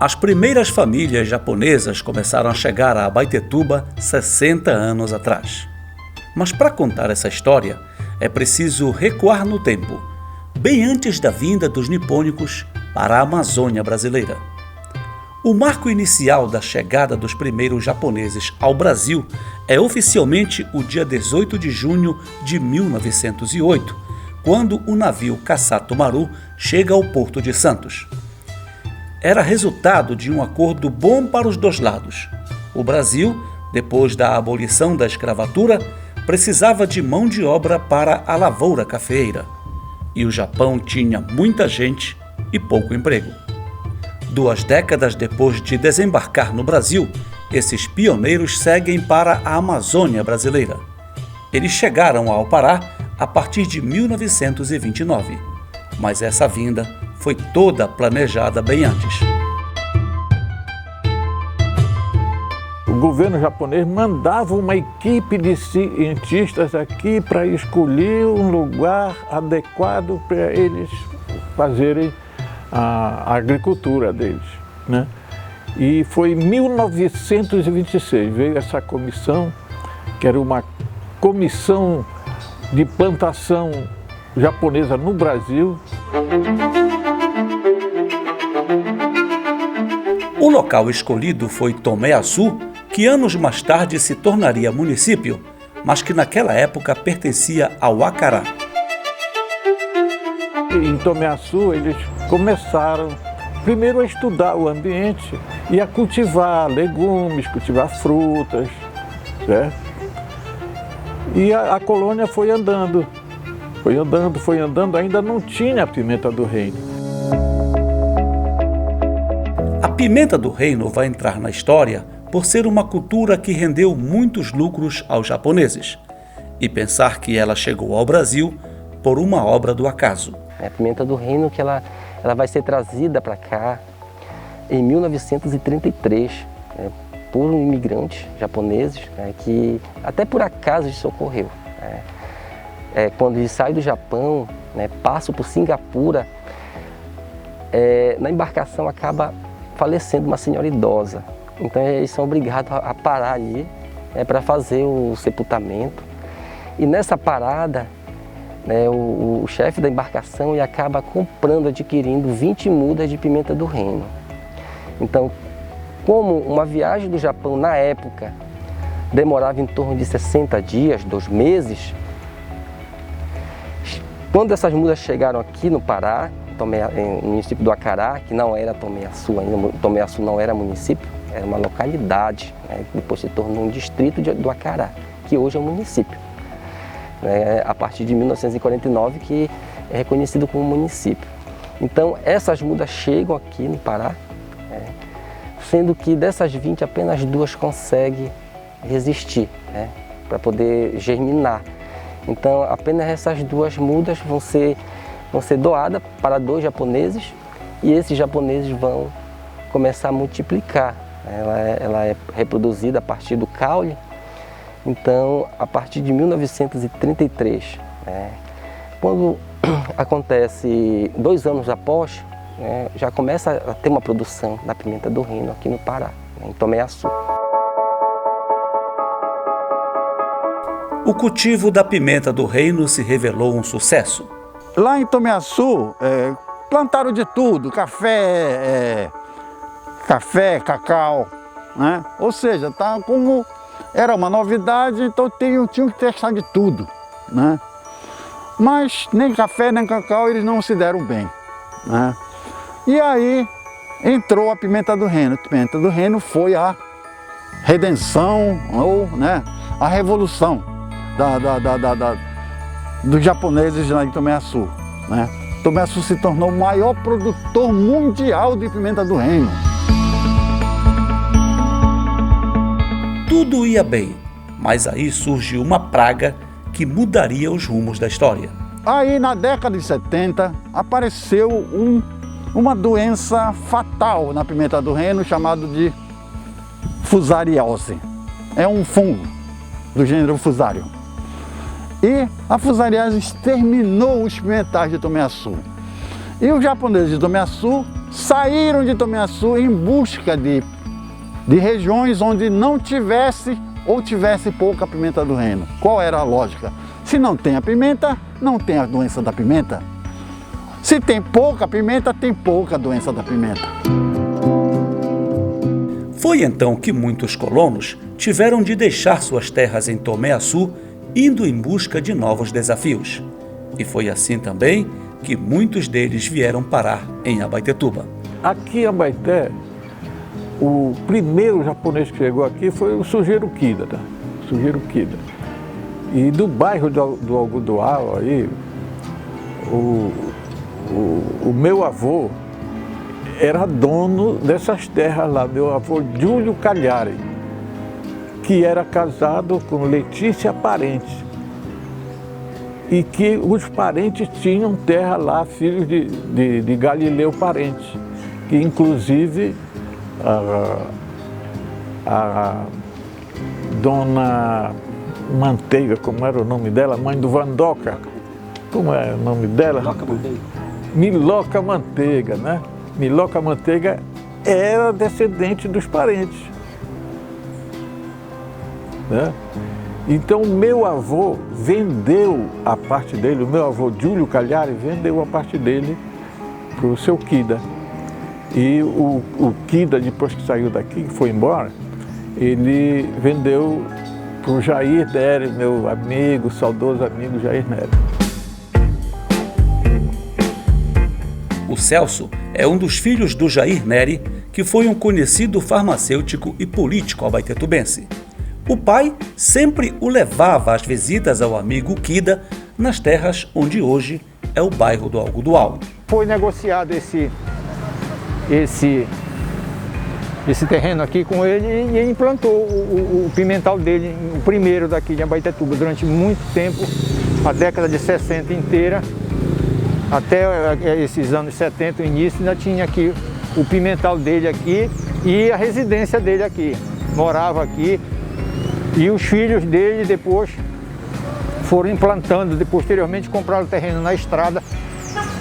As primeiras famílias japonesas começaram a chegar a Abaetetuba 60 anos atrás. Mas para contar essa história, é preciso recuar no tempo, bem antes da vinda dos nipônicos para a Amazônia brasileira. O marco inicial da chegada dos primeiros japoneses ao Brasil é oficialmente o dia 18 de junho de 1908, quando o navio Kassato Maru chega ao Porto de Santos. Era resultado de um acordo bom para os dois lados. O Brasil, depois da abolição da escravatura, precisava de mão de obra para a lavoura cafeeira. E o Japão tinha muita gente e pouco emprego. 2 décadas depois de desembarcar no Brasil, esses pioneiros seguem para a Amazônia brasileira. Eles chegaram ao Pará a partir de 1929, mas essa vinda foi toda planejada bem antes. O governo japonês mandava uma equipe de cientistas aqui para escolher um lugar adequado para eles fazerem a agricultura deles, né? E foi em 1926, veio essa comissão, que era uma comissão de plantação japonesa no Brasil. O local escolhido foi Tomé-Açu, que anos mais tarde se tornaria município, mas que naquela época pertencia ao Acará. Em Tomé-Açu eles começaram primeiro a estudar o ambiente e a cultivar legumes, cultivar frutas, certo? E a colônia foi andando, ainda não tinha a pimenta do reino. A pimenta do reino vai entrar na história por ser uma cultura que rendeu muitos lucros aos japoneses e pensar que ela chegou ao Brasil por uma obra do acaso. A pimenta do reino que ela vai ser trazida para cá em 1933 por imigrantes japoneses, que até por acaso isso ocorreu. Quando eles saem do Japão, passam por Singapura, na embarcação acaba falecendo uma senhora idosa. Então eles são obrigados a parar ali para fazer o sepultamento. E nessa parada, o chefe da embarcação acaba comprando, adquirindo 20 mudas de pimenta do reino. Então, como uma viagem do Japão na época demorava em torno de 60 dias, 2 meses, quando essas mudas chegaram aqui no Pará, no município do Acará, que não era Tomé-Açu ainda, Tomé-Açu não era município, era uma localidade, depois se tornou um distrito do Acará, que hoje é um município. A partir de 1949 que é reconhecido como município. Então essas mudas chegam aqui no Pará, sendo que dessas 20 apenas 2 conseguem resistir, para poder germinar. Então apenas essas 2 mudas vão ser doadas para 2 japoneses e esses japoneses vão começar a multiplicar. Ela é reproduzida a partir do caule. Então, a partir de 1933, quando acontece 2 anos após, já começa a ter uma produção da pimenta do reino aqui no Pará, em Tomé-Açu. O cultivo da pimenta do reino se revelou um sucesso. Lá em Tomé-Açu, plantaram de tudo, café, cacau, né? Ou seja, tá como era uma novidade, então tinham que testar de tudo, né? Mas nem café nem cacau eles não se deram bem, né? E aí entrou a pimenta do reino. A pimenta do reino foi a redenção ou, a revolução dos japoneses lá em Tomé-Açu, né? Tomé-Açu se tornou o maior produtor mundial de pimenta do reino. Tudo ia bem, mas aí surgiu uma praga que mudaria os rumos da história. Aí na década de 70 apareceu uma doença fatal na pimenta do reino chamado de fusariose. É um fungo do gênero Fusarium. E a fusariose exterminou os pimentais de Tomé-Açu. E os japoneses de Tomé-Açu saíram de Tomiaçu em busca de regiões onde não tivesse ou tivesse pouca pimenta do reino. Qual era a lógica? Se não tem a pimenta, não tem a doença da pimenta. Se tem pouca pimenta, tem pouca doença da pimenta. Foi então que muitos colonos tiveram de deixar suas terras em Tomé-Açu, indo em busca de novos desafios. E foi assim também que muitos deles vieram parar em Abaetetuba. Aqui em Abaeté, o primeiro japonês que chegou aqui foi o Sugiro Kida, tá? Sugiro Kida. E do bairro do Algodoal, aí, o meu avô era dono dessas terras lá, meu avô Júlio Cagliari, que era casado com Letícia Parente. E que os parentes tinham terra lá, filhos de Galileu Parente, que inclusive a dona Manteiga, como era o nome dela, mãe do Vandoca, como é o nome dela? Miloca Manteiga, né? Miloca Manteiga era descendente dos parentes, né? Então meu avô vendeu a parte dele, o meu avô Júlio Cagliari vendeu a parte dele para o seu Kida. E o Kida, depois que saiu daqui, que foi embora, ele vendeu para o Jair Nery, meu amigo, saudoso amigo Jair Nery. O Celso é um dos filhos do Jair Nery, que foi um conhecido farmacêutico e político abaetetubense. O pai sempre o levava às visitas ao amigo Kida nas terras onde hoje é o bairro do Algodoal. Foi negociado esse terreno aqui com ele e ele implantou o pimental dele, o primeiro daqui de Abaetetuba, durante muito tempo, a década de 60 inteira, até esses anos 70, o início, ainda tinha aqui o pimental dele aqui e a residência dele aqui. Morava aqui e os filhos dele depois foram implantando, posteriormente compraram o terreno na estrada.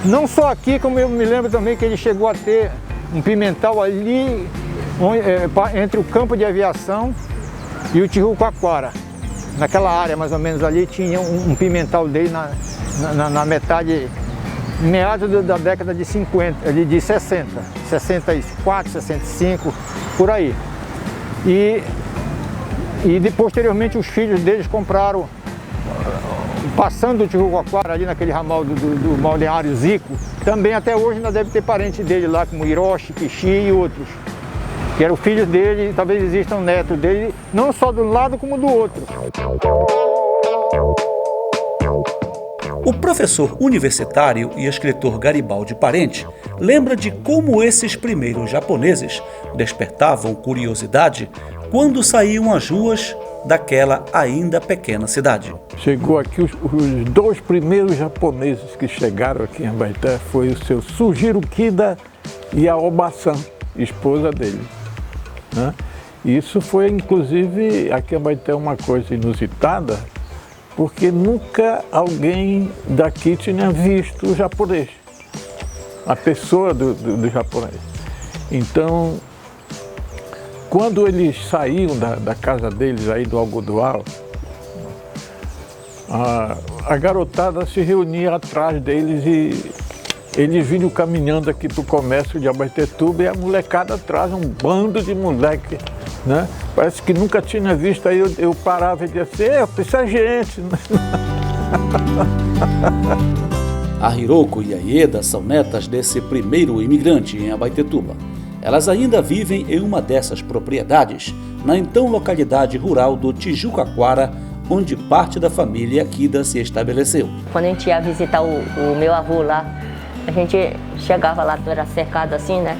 Não só aqui, como eu me lembro também que ele chegou a ter um pimental ali entre o campo de aviação e o Tijucaquara. Naquela área mais ou menos ali tinha um pimental dele na metade, meados da década de 50, de 60, 64, 65, por aí. E posteriormente os filhos deles compraram, passando o Tijucaquara ali naquele ramal do balneário Zico, também até hoje ainda deve ter parente dele lá, como Hiroshi, Kishi e outros, que eram filhos dele, talvez existam netos dele, não só de um lado como do outro. O professor universitário e escritor Garibaldi Parente lembra de como esses primeiros japoneses despertavam curiosidade quando saíam às ruas daquela ainda pequena cidade. Chegou aqui os dois primeiros japoneses que chegaram aqui em Abaeté, foi o seu Sugiro Kida e a Oba-san, esposa dele, né? Isso foi, inclusive, aqui em Abaeté uma coisa inusitada, porque nunca alguém daqui tinha visto o japonês, a pessoa do japonês. Então, quando eles saíam da casa deles aí do Algodoal, a garotada se reunia atrás deles e eles vinham caminhando aqui para o comércio de Abaetetuba e a molecada atrás, um bando de moleque, né? Parece que nunca tinha visto, aí eu parava e dizia assim, isso é gente. A Hiroko e a Ieda são netas desse primeiro imigrante em Abaetetuba. Elas ainda vivem em uma dessas propriedades, na então localidade rural do Tijucaquara, onde parte da família Kida se estabeleceu. Quando a gente ia visitar o meu avô lá, a gente chegava lá, era cercado assim, né?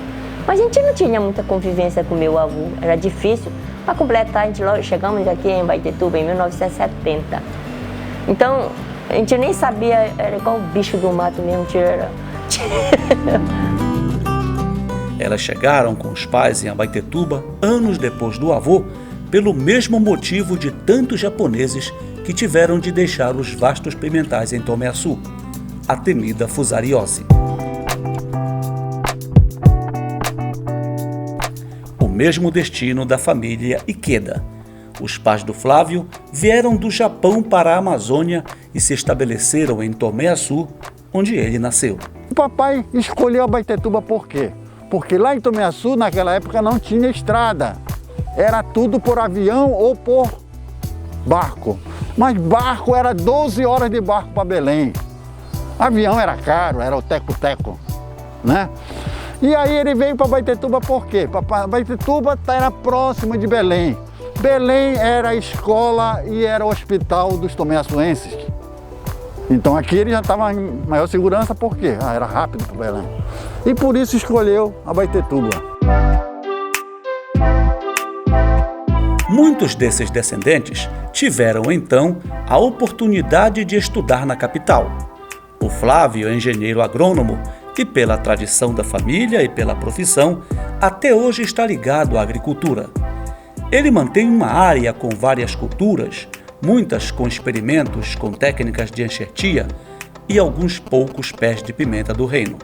Mas a gente não tinha muita convivência com o meu avô, era difícil. Para completar, chegamos aqui em Abaetetuba em 1970. Então, a gente nem sabia, era igual o bicho do mato mesmo, Elas chegaram com os pais em Abaetetuba anos depois do avô, pelo mesmo motivo de tantos japoneses que tiveram de deixar os vastos pimentais em Tomé-Açu, a temida fusariose. mesmo destino da família Ikeda. Os pais do Flávio vieram do Japão para a Amazônia e se estabeleceram em Tomé-Açu, onde ele nasceu. O papai escolheu Abaetetuba por quê? Porque lá em Tomé-Açu, naquela época, não tinha estrada. Era tudo por avião ou por barco. Mas barco era 12 horas de barco para Belém. Avião era caro, era o teco-teco, né? E aí ele veio para Abaetetuba por quê? Abaetetuba era próximo de Belém. Belém era a escola e era o hospital dos tomé-açuenses. Então aqui ele já estava em maior segurança, por quê? Era rápido para Belém. E por isso escolheu Abaetetuba. Muitos desses descendentes tiveram então a oportunidade de estudar na capital. O Flávio é engenheiro agrônomo e, pela tradição da família e pela profissão, até hoje está ligado à agricultura. Ele mantém uma área com várias culturas, muitas com experimentos com técnicas de enxertia e alguns poucos pés de pimenta do reino.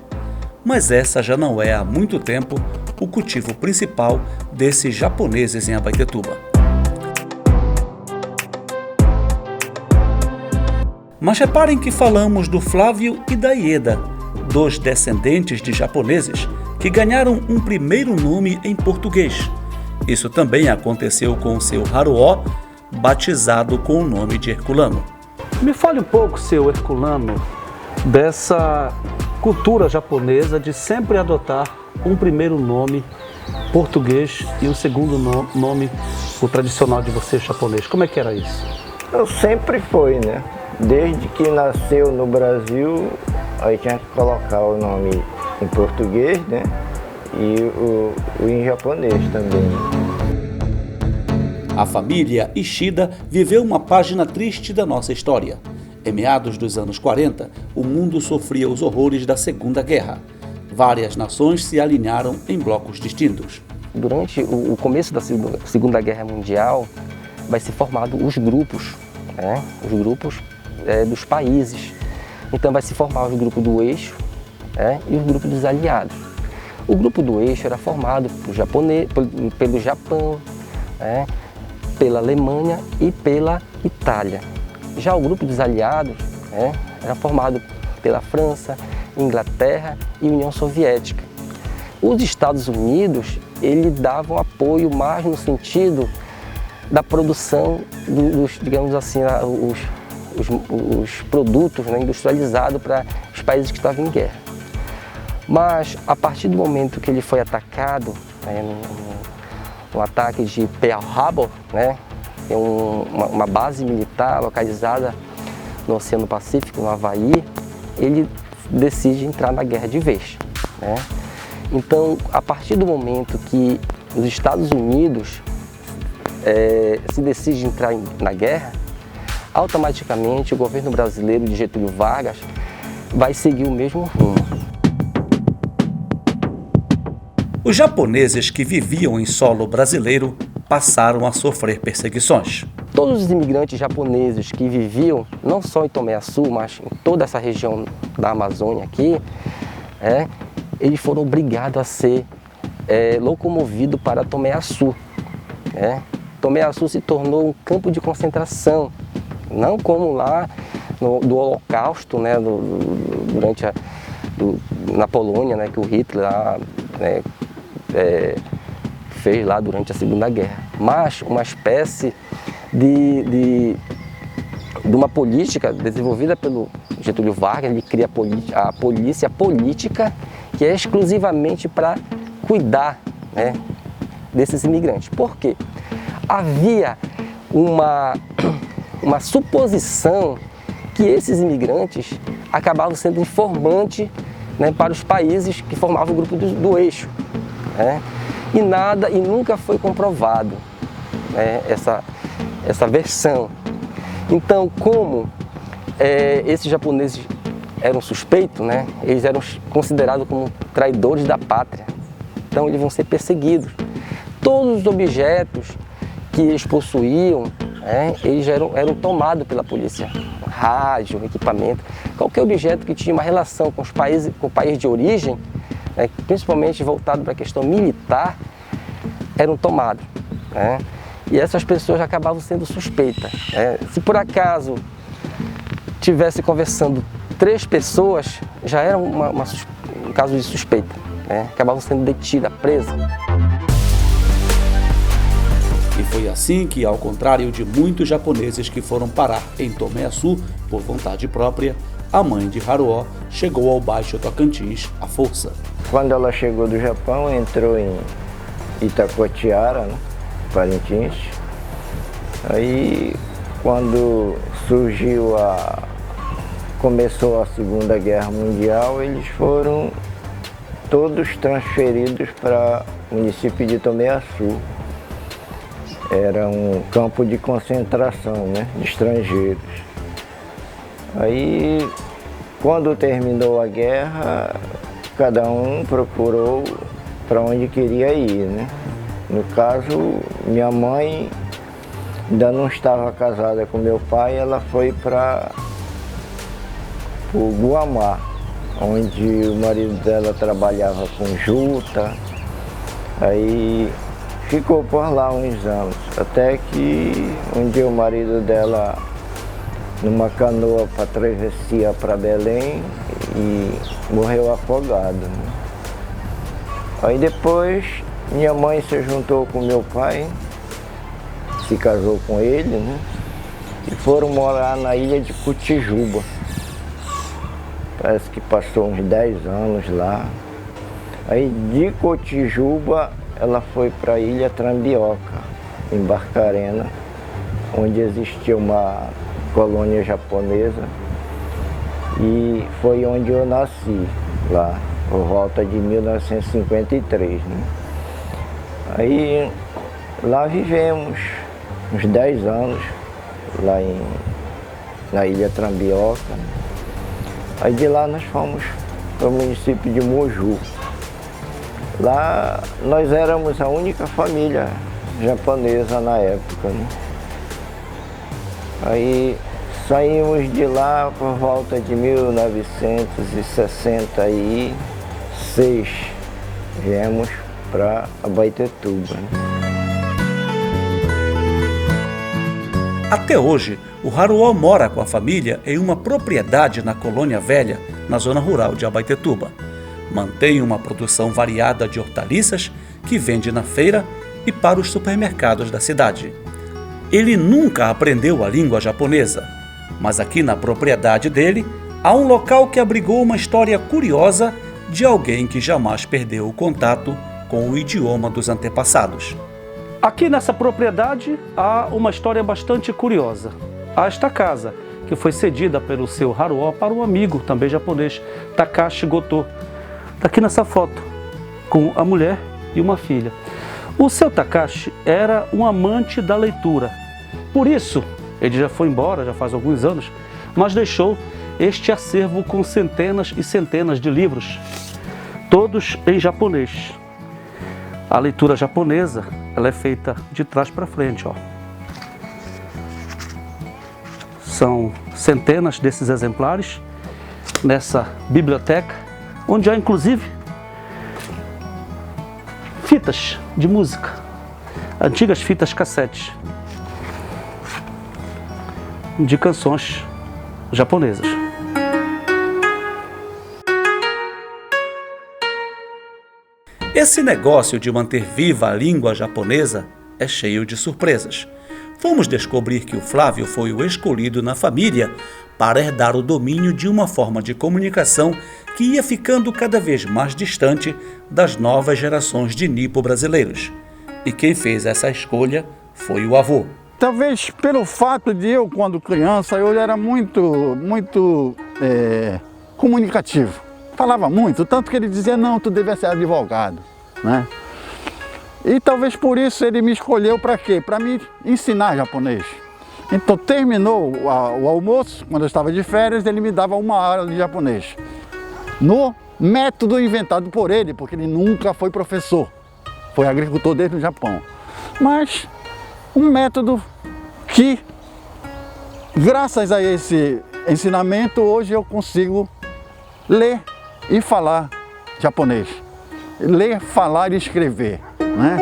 Mas essa já não é há muito tempo o cultivo principal desses japoneses em Abaetetuba. Mas reparem que falamos do Flávio e da Ieda, dois descendentes de japoneses que ganharam um primeiro nome em português. Isso também aconteceu com o seu Haruó, batizado com o nome de Herculano. Me fale um pouco, seu Herculano, dessa cultura japonesa de sempre adotar um primeiro nome português e um segundo nome, o tradicional de vocês japonês. Como é que era isso? Eu sempre foi, né? Desde que nasceu no Brasil, aí tinha que colocar o nome em português, né? E o em japonês também. A família Ishida viveu uma página triste da nossa história. Em meados dos anos 40, o mundo sofria os horrores da Segunda Guerra. Várias nações se alinharam em blocos distintos. Durante o começo da Segunda Guerra Mundial, vai ser formado os grupos, né? Os grupos dos países. Então vai se formar o grupo do eixo, e o grupo dos aliados. O grupo do eixo era formado pelo Japão, pela Alemanha e pela Itália. Já o grupo dos aliados era formado pela França, Inglaterra e União Soviética. Os Estados Unidos, ele davam apoio mais no sentido da produção dos, digamos assim, os produtos industrializados para os países que estavam em guerra. Mas a partir do momento que ele foi atacado, no ataque de Pearl Harbor, é uma base militar localizada no Oceano Pacífico, no Havaí, ele decide entrar na guerra de vez. Então, a partir do momento que os Estados Unidos se decide entrar na guerra, automaticamente o governo brasileiro de Getúlio Vargas vai seguir o mesmo rumo. Os japoneses que viviam em solo brasileiro passaram a sofrer perseguições. Todos os imigrantes japoneses que viviam, não só em Tomé-Açu, mas em toda essa região da Amazônia aqui, eles foram obrigados a ser locomovidos para Tomé-Açu. Tomé-Açu se tornou um campo de concentração, não como lá do Holocausto, na Polônia, que o Hitler lá, fez lá durante a Segunda Guerra, mas uma espécie de uma política desenvolvida pelo Getúlio Vargas. Ele cria a polícia política, que é exclusivamente para cuidar desses imigrantes. Por quê? Havia uma suposição que esses imigrantes acabavam sendo informantes para os países que formavam o grupo do eixo. E nunca foi comprovado essa versão. Então, como esses japoneses eram suspeitos, eles eram considerados como traidores da pátria. Então, eles vão ser perseguidos. Todos os objetos que eles possuíam, eles eram tomados pela polícia. Rádio, equipamento, qualquer objeto que tinha uma relação com o país de origem, principalmente voltado para a questão militar, eram tomados, né? E essas pessoas acabavam sendo suspeitas, né? Se por acaso tivesse conversando 3 pessoas, já era um caso de suspeita, né? Acabavam sendo detidas, presas. E foi assim que, ao contrário de muitos japoneses que foram parar em Tomé Açu por vontade própria, a mãe de Haruo chegou ao Baixo Tocantins à força. Quando ela chegou do Japão, entrou em Itacoatiara, né, Parintins. Aí, quando começou a Segunda Guerra Mundial, eles foram todos transferidos para o município de Tomé Açu. Era um campo de concentração, né, de estrangeiros. Aí, quando terminou a guerra, cada um procurou para onde queria ir, né? No caso, minha mãe ainda não estava casada com meu pai, ela foi para o Guamá, onde o marido dela trabalhava com juta. Aí ficou por lá uns anos, até que um dia o marido dela, numa canoa para travessia para Belém, e morreu afogado, né? Aí depois minha mãe se juntou com meu pai, se casou com ele, né? E foram morar na ilha de Cotijuba. Parece que passou uns 10 anos lá. Aí de Cotijuba ela foi para a ilha Trambioca, em Barcarena, onde existia uma colônia japonesa, e foi onde eu nasci, lá, por volta de 1953, né? Aí lá vivemos uns 10 anos, lá na ilha Trambioca. Aí de lá nós fomos para o município de Moju. Lá nós éramos a única família japonesa na época, né? Aí saímos de lá por volta de 1966, viemos para Abaetetuba, né? Até hoje, o Haruo mora com a família em uma propriedade na Colônia Velha, na zona rural de Abaetetuba. Mantém uma produção variada de hortaliças que vende na feira e para os supermercados da cidade. Ele nunca aprendeu a língua japonesa, mas aqui na propriedade dele há um local que abrigou uma história curiosa de alguém que jamais perdeu o contato com o idioma dos antepassados. Aqui nessa propriedade há uma história bastante curiosa. Há esta casa, que foi cedida pelo seu Haruo para um amigo também japonês, Takashi Goto. Está aqui nessa foto, com a mulher e uma filha. O seu Takashi era um amante da leitura. Por isso, ele já foi embora, já faz alguns anos, mas deixou este acervo com centenas e centenas de livros, todos em japonês. A leitura japonesa, ela é feita de trás para frente, ó. São centenas desses exemplares nessa biblioteca, onde há inclusive fitas de música, antigas fitas cassetes de canções japonesas. Esse negócio de manter viva a língua japonesa é cheio de surpresas. Fomos descobrir que o Flávio foi o escolhido na família para herdar o domínio de uma forma de comunicação que ia ficando cada vez mais distante das novas gerações de nipo-brasileiros. E quem fez essa escolha foi o avô. Talvez pelo fato de eu, quando criança, eu era muito comunicativo. Falava muito, tanto que ele dizia, não, tu deve ser advogado, né? E talvez por isso ele me escolheu para quê? Para me ensinar japonês. Então terminou o almoço, quando eu estava de férias, ele me dava uma aula de japonês. No método inventado por ele, porque ele nunca foi professor. Foi agricultor desde o Japão. Mas um método que, graças a esse ensinamento, hoje eu consigo ler e falar japonês. Ler, falar e escrever, né?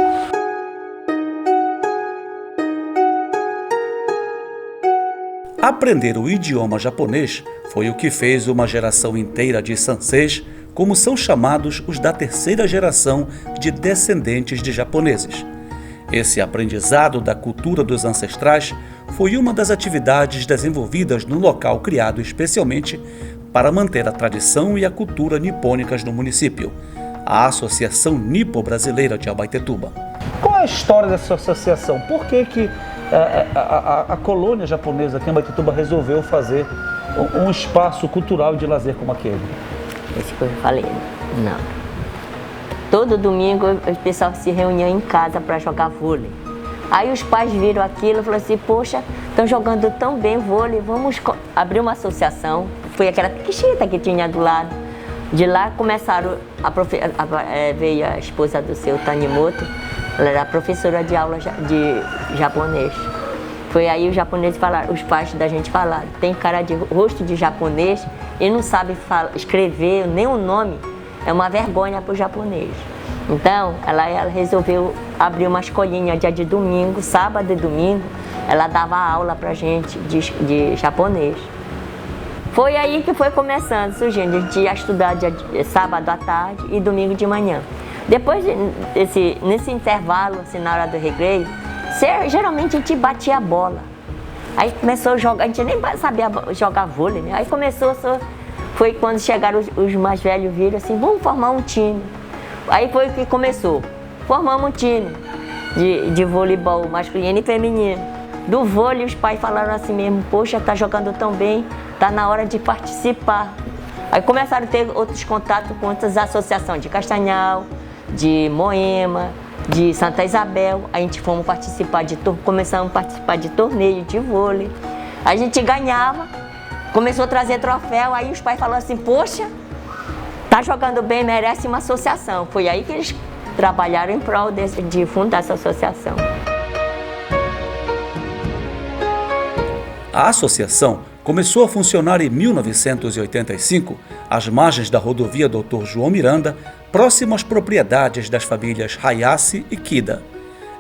Aprender o idioma japonês foi o que fez uma geração inteira de Sanseis, como são chamados os da terceira geração de descendentes de japoneses. Esse aprendizado da cultura dos ancestrais foi uma das atividades desenvolvidas no local criado especialmente para manter a tradição e a cultura nipônicas no município, a Associação Nipo-Brasileira de Abaetetuba. Qual é a história dessa associação? Por que a colônia japonesa aqui em Abaetetuba resolveu fazer um espaço cultural de lazer como aquele? Esse que eu falei, não. Todo domingo o pessoal se reunia em casa para jogar vôlei. Aí os pais viram aquilo e falaram assim, poxa, estão jogando tão bem vôlei, vamos abrir uma associação. Foi aquela piquechita que tinha do lado. De lá começaram, veio a esposa do seu Tanimoto, ela era professora de aula de japonês. Foi aí os japoneses falaram, os pais da gente falaram, tem cara de rosto de japonês e não sabe escrever nem o nome, é uma vergonha para o japonês. Então, ela resolveu abrir uma escolinha dia de domingo, sábado e domingo, ela dava aula pra gente de japonês. Foi aí que foi começando, surgindo, a gente ia estudar sábado à tarde e domingo de manhã. Depois, nesse intervalo, assim, na hora do recreio, geralmente a gente batia a bola. Aí começou a jogar, a gente nem sabia jogar vôlei, né? Aí foi quando chegaram os mais velhos, viram assim, vamos formar um time. Aí foi que começou, formamos um time de voleibol masculino e feminino. Do vôlei, os pais falaram assim mesmo, poxa, tá jogando tão bem, tá na hora de participar. Aí começaram a ter outros contatos com outras associações de Castanhal, de Moema, de Santa Isabel. A gente começamos a participar de torneio de vôlei. A gente ganhava, começou a trazer troféu, aí os pais falaram assim, poxa, tá jogando bem, merece uma associação. Foi aí que eles trabalharam em prol de fundar essa associação. A associação começou a funcionar em 1985, às margens da rodovia Dr. João Miranda, próximo às propriedades das famílias Hayashi e Kida,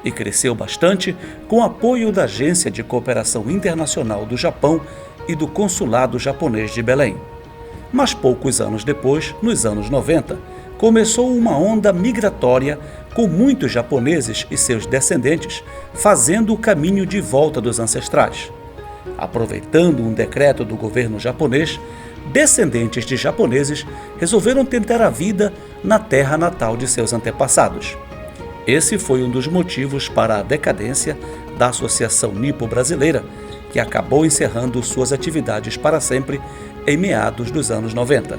e cresceu bastante com o apoio da Agência de Cooperação Internacional do Japão e do Consulado Japonês de Belém. Mas poucos anos depois, nos anos 90, começou uma onda migratória com muitos japoneses e seus descendentes fazendo o caminho de volta dos ancestrais. Aproveitando um decreto do governo japonês, descendentes de japoneses resolveram tentar a vida na terra natal de seus antepassados. Esse foi um dos motivos para a decadência da Associação Nipo-Brasileira, que acabou encerrando suas atividades para sempre em meados dos anos 90.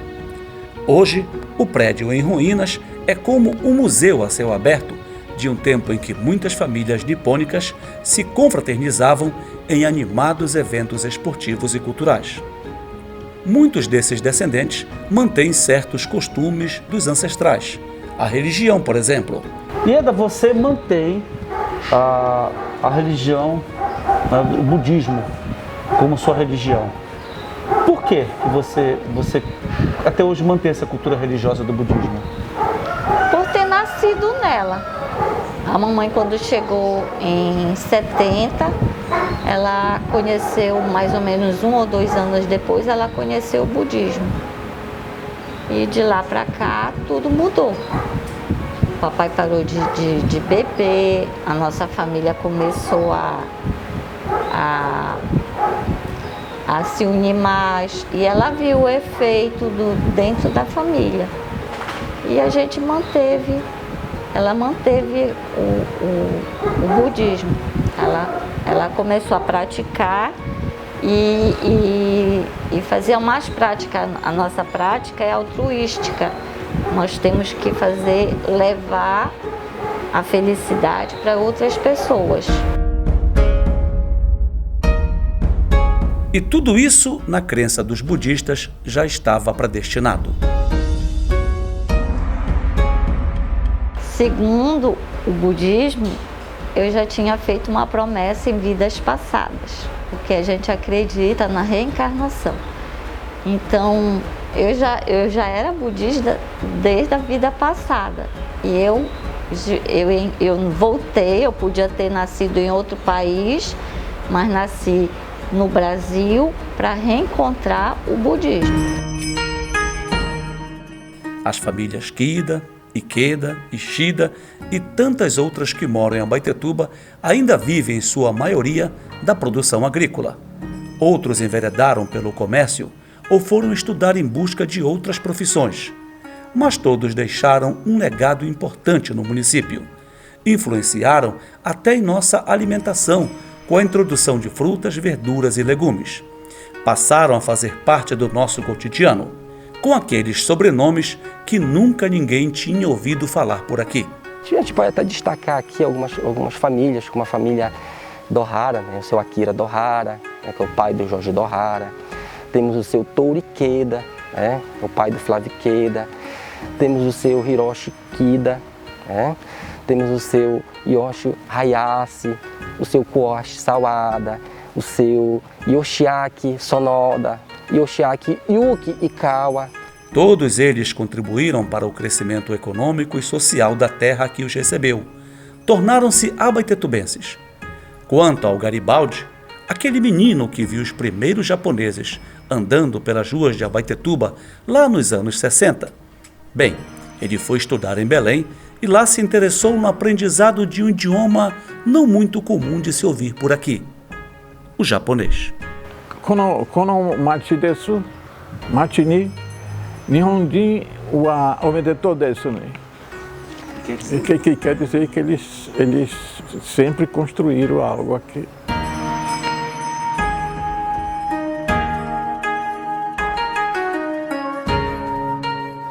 Hoje, o prédio em ruínas é como um museu a céu aberto de um tempo em que muitas famílias nipônicas se confraternizavam em animados eventos esportivos e culturais. Muitos desses descendentes mantêm certos costumes dos ancestrais. A religião, por exemplo. Ieda, você mantém a religião, o budismo, como sua religião. Por que você até hoje mantém essa cultura religiosa do budismo? Por ter nascido nela. A mamãe, quando chegou em 70, ela conheceu, mais ou menos 1 ou 2 anos depois, ela conheceu o budismo. E de lá para cá, tudo mudou. O papai parou de beber, a nossa família começou a se unir mais. E ela viu o efeito dentro da família. E a gente ela manteve o budismo. Ela começou a praticar e fazer mais prática. A nossa prática é altruística. Nós temos que levar a felicidade para outras pessoas. E tudo isso, na crença dos budistas, já estava predestinado. Segundo o budismo, eu já tinha feito uma promessa em vidas passadas, porque a gente acredita na reencarnação. Então, eu já era budista desde a vida passada. E eu voltei, eu podia ter nascido em outro país, mas nasci no Brasil para reencontrar o budismo. As famílias Kida, Ikeda, Ishida e tantas outras que moram em Abaetetuba ainda vivem, em sua maioria, da produção agrícola. Outros enveredaram pelo comércio ou foram estudar em busca de outras profissões. Mas todos deixaram um legado importante no município. Influenciaram até em nossa alimentação, com a introdução de frutas, verduras e legumes. Passaram a fazer parte do nosso cotidiano, com aqueles sobrenomes que nunca ninguém tinha ouvido falar por aqui. A gente pode até destacar aqui algumas famílias, como a família Dohara, né? O seu Akira Dohara, né? Que é o pai do Jorge Dohara. Temos o seu Touro Ikeda, né? O pai do Flávio Ikeda. Temos o seu Hiroshi Kida, né? Temos o seu Yoshi Hayashi, o seu Koshi Sawada, o seu Yoshiaki Sonoda, Yoshiaki Yuki Ikawa. Todos eles contribuíram para o crescimento econômico e social da terra que os recebeu. Tornaram-se abaetetubenses. Quanto ao Garibaldi, aquele menino que viu os primeiros japoneses andando pelas ruas de Abaetetuba lá nos anos 60, bem, ele foi estudar em Belém e lá se interessou no aprendizado de um idioma não muito comum de se ouvir por aqui, o japonês. Kono machi desu, machi ni Nihonjin wa omedetou desu, né? Que quer dizer que eles sempre construíram algo aqui.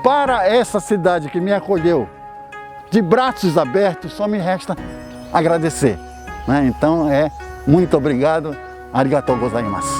Para essa cidade que me acolheu de braços abertos, só me resta agradecer, né? Então muito obrigado, arigatou gozaimasu.